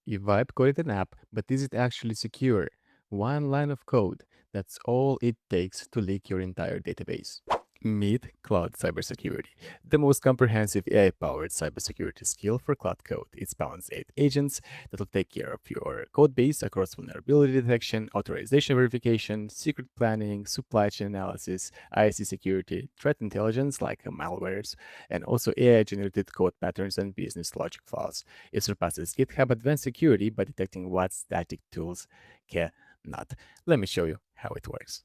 You vibe coded an app, but is it actually secure? One line of code. That's all it takes to leak your entire database. Meet Claude Cybersecurity, the most comprehensive AI-powered cybersecurity skill for Claude Code. It spawns 8 agents that will take care of your code base across vulnerability detection, authorization verification, secret planning, supply chain analysis, IC security, threat intelligence like malwares, and also AI-generated code patterns and business logic flaws. It surpasses GitHub Advanced Security by detecting what static tools cannot. Let me show you how it works.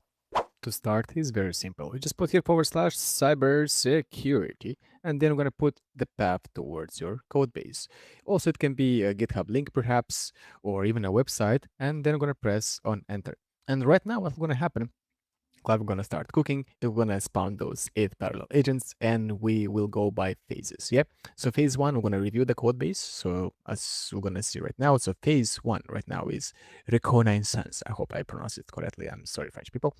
To start is very simple. We just put here /cybersecurity, and then we're going to put the path towards your code base. Also, it can be a GitHub link perhaps, or even a website, and then we're going to press on enter. And right now, what's going to happen? We're going to start cooking. We're going to spawn those 8 parallel agents, and we will go by phases. Yeah. So phase one, we're going to review the code base. So as we're going to see right now, so phase one right now is Reconnaissance. I hope I pronounced it correctly. I'm sorry, French people.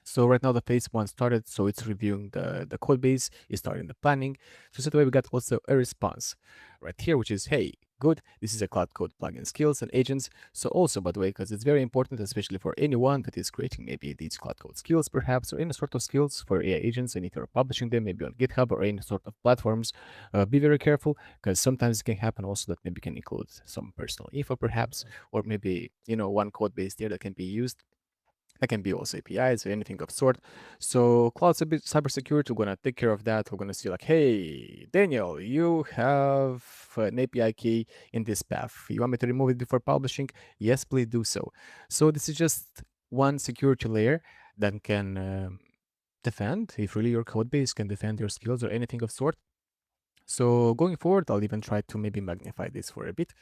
So right now the phase one started, so it's reviewing the code base, it's starting the planning. So straight away we got also a response right here, which is, hey, good, this is a Claude Code plugin skills and agents. So also, by the way, because it's very important, especially for anyone that is creating maybe these Claude Code skills perhaps, or any sort of skills for AI agents, and if you're publishing them maybe on GitHub or any sort of platforms, be very careful, because sometimes it can happen also that maybe can include some personal info perhaps, or maybe, one code base there that can be used. That can be also APIs or anything of sort. So Cloud Cybersecurity, we're gonna take care of that. We're gonna see like, hey, Daniel, you have an API key in this path. You want me to remove it before publishing? Yes, please do so. So this is just one security layer that can defend, if really your code base can defend your skills or anything of sort. So going forward, I'll even try to maybe magnify this for a bit.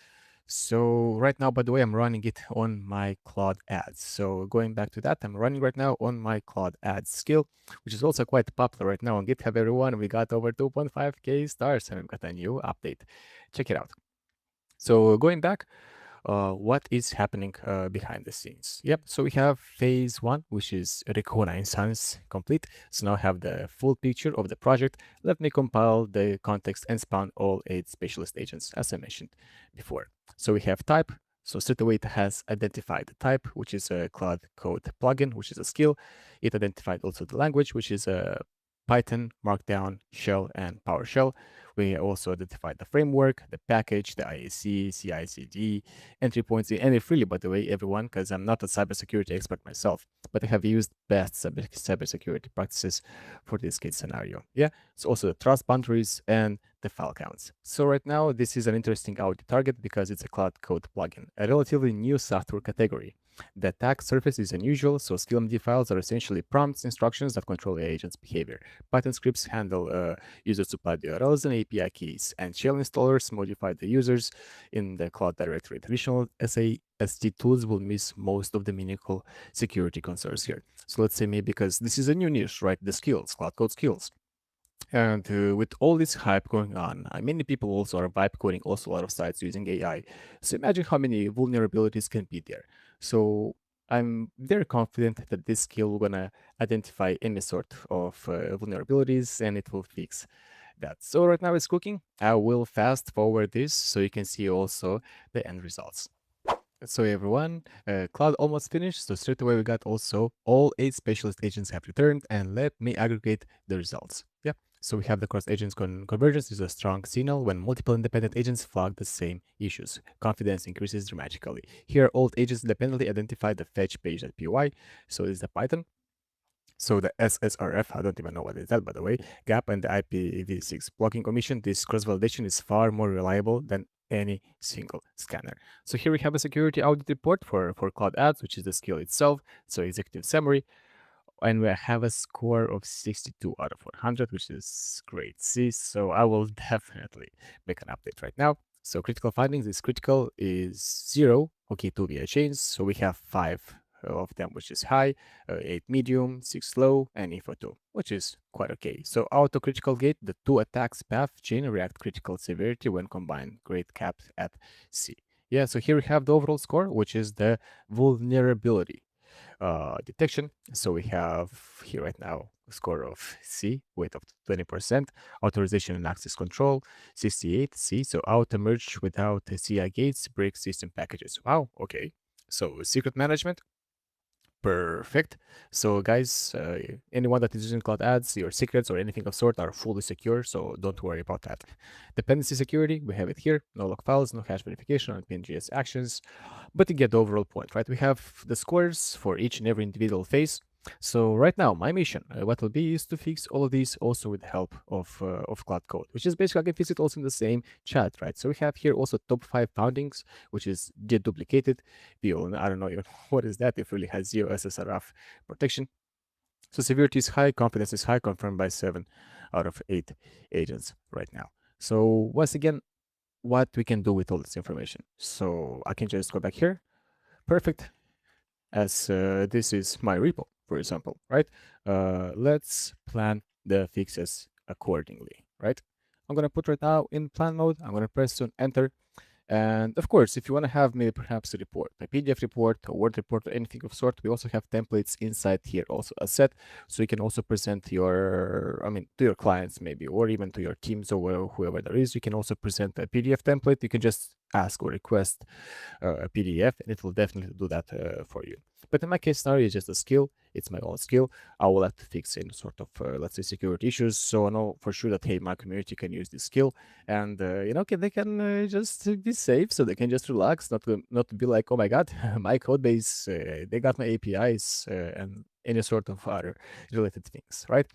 So right now, by the way, I'm running it on my Claude Ads. So going back to that, I'm running right now on my Claude Ads skill, which is also quite popular right now on GitHub, everyone. We got over 2.5K stars and we've got a new update. Check it out. So going back, what is happening behind the scenes. Yep, so we have phase one, which is Reconnaissance complete. So now I have the full picture of the project. Let me compile the context and spawn all 8 specialist agents, as I mentioned before. So we have type. So straight away it has identified the type, which is a Claude Code plugin, which is a skill. It identified also the language, which is a Python, Markdown, Shell, and PowerShell. We also identified the framework, the package, the IAC, CI/CD, entry points, and if really, by the way, everyone, because I'm not a cybersecurity expert myself, but I have used best cybersecurity practices for this case scenario. Yeah, so also the trust boundaries and the file counts. So right now, this is an interesting audit target because it's a Claude Code plugin, a relatively new software category. The attack surface is unusual, so skillmd files are essentially prompts, instructions that control the agent's behavior. Python scripts handle user-supplied URLs and API keys, and shell installers modify the users in the Cloud directory. Traditional SAST tools will miss most of the meaningful security concerns here. So let's say maybe because this is a new niche, right? The skills, Cloud Code skills. And with all this hype going on, many people also are vibe coding also a lot of sites using AI. So imagine how many vulnerabilities can be there. So I'm very confident that this skill will gonna identify any sort of vulnerabilities and it will fix that. So right now it's cooking. I will fast forward this so you can see also the end results. So everyone, Cloud almost finished. So straight away we got also all 8 specialist agents have returned, and let me aggregate the results. Yeah. So we have the cross agents convergence is a strong signal when multiple independent agents flag the same issues. Confidence increases dramatically. Here, all agents independently identify the fetch page.py. So it's the Python. So the SSRF, I don't even know what is that, by the way, gap and the IPv6 blocking omission. This cross-validation is far more reliable than any single scanner. So here we have a security audit report for Claude Ads, which is the skill itself. So executive summary, and we have a score of 62 out of 100, which is great. See, so I will definitely make an update right now. So critical findings is critical is 0. Okay, 2 VI chains. So we have 5 of them, which is high, 8 medium, 6 low, and info 2, which is quite okay. So auto critical gate, the 2 attacks path chain react critical severity when combined, grade capped at C. Yeah, so here we have the overall score, which is the vulnerability. detection. So we have here right now a score of C, weight of 20%, authorization and access control, 68 C. So auto merge without CI gates, break system packages. Wow, okay. So secret management. Perfect. So, guys, anyone that is using Cloud Ads, your secrets or anything of sort are fully secure, so don't worry about that. Dependency security, we have it here. No log files, no hash verification, on PNGS actions. But you get the overall point, right? We have the scores for each and every individual phase. So right now, my mission, what will be, is to fix all of these also with the help of Cloud Code, which is basically I can fix it also in the same chat, right? So we have here also top 5 foundings, which is deduplicated. I don't know even what is that. It really has zero SSRF protection. So severity is high, confidence is high, confirmed by 7 out of 8 agents right now. So once again, what we can do with all this information. So I can just go back here. Perfect. As this is my repo, for example, right? Let's plan the fixes accordingly, right? I'm gonna put right now in plan mode. I'm gonna press on enter. And of course, if you want to have maybe perhaps a report, a PDF report, a Word report, or anything of sort, we also have templates inside here also a set. So you can also present to your clients maybe, or even to your teams or whoever there is. You can also present a PDF template. You can just ask or request a PDF, and it will definitely do that for you. But in my case scenario, it's just a skill. It's my own skill. I will have to fix any sort of, let's say, security issues. So I know for sure that, hey, my community can use this skill, and they can just be safe, so they can just relax, not to be like, oh my god, my code base, they got my APIs and any sort of other related things, right?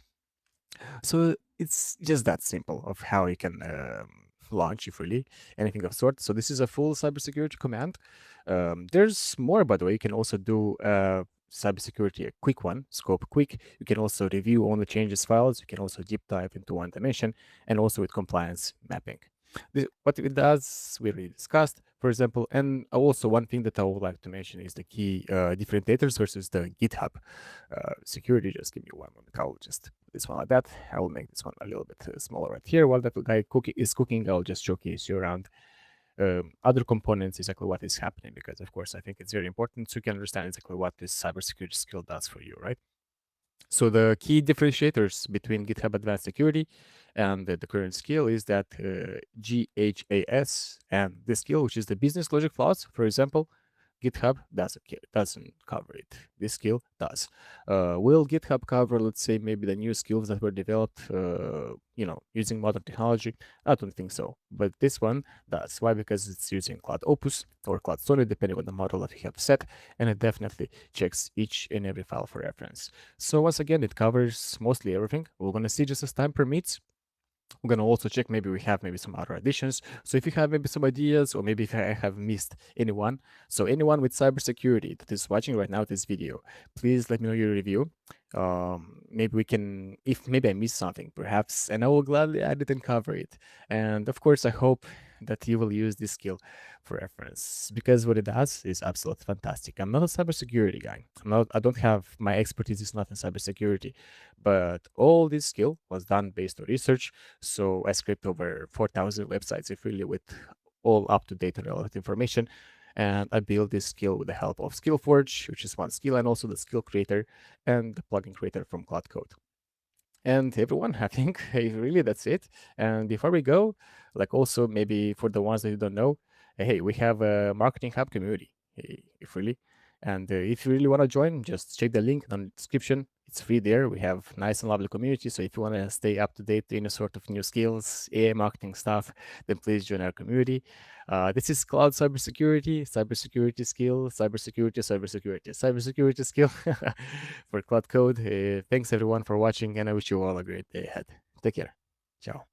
So it's just that simple of how you can launch, if really anything of sort. So this is a full cybersecurity command. There's more, by the way. You can also do cybersecurity, a quick one, scope quick. You can also review all the changes files. You can also deep dive into one dimension, and also with compliance mapping. What it does, we already discussed, for example, and also one thing that I would like to mention is the key differentiators versus the GitHub security. Just give me one moment. I'll just put this one like that. I will make this one a little bit smaller right here. While that guy is cooking, I'll just showcase you around other components, exactly what is happening, because of course I think it's very important so you can understand exactly what this cybersecurity skill does for you, right? So the key differentiators between GitHub Advanced Security and the current skill is that GHAS and this skill, which is the business logic flaws, for example, GitHub doesn't cover it. This skill does. Will GitHub cover, let's say, maybe the new skills that were developed, using modern technology? I don't think so. But this one does. Why? Because it's using Claude Opus or Claude Sonnet, depending on the model that you have set, and it definitely checks each and every file for reference. So once again, it covers mostly everything. We're gonna see just as time permits. We're gonna also check maybe we have maybe some other additions. So if you have maybe some ideas, or maybe if I have missed anyone, so anyone with cybersecurity that is watching right now this video, please let me know your review. Maybe we can, if maybe I missed something, perhaps, and I will gladly add it and cover it. And of course, I hope that you will use this skill for reference, because what it does is absolutely fantastic. I'm not a cybersecurity guy. I don't have, my expertise is not in cybersecurity, but all this skill was done based on research. So I scraped over 4,000 websites, if really, with all up-to-date and relevant information. And I built this skill with the help of SkillForge, which is one skill, and also the skill creator and the plugin creator from Claude Code. And everyone, I think, hey, really, that's it. And before we go, like also maybe for the ones that you don't know, hey, we have a marketing hub community, hey, if really. And if you really want to join, just check the link on the description. It's free there. We have nice and lovely community. So if you want to stay up to date in a sort of new skills, AI marketing stuff, then please join our community. This is Cloud Cybersecurity, cybersecurity skill, cybersecurity skill for Cloud Code. Thanks everyone for watching, and I wish you all a great day ahead. Take care. Ciao.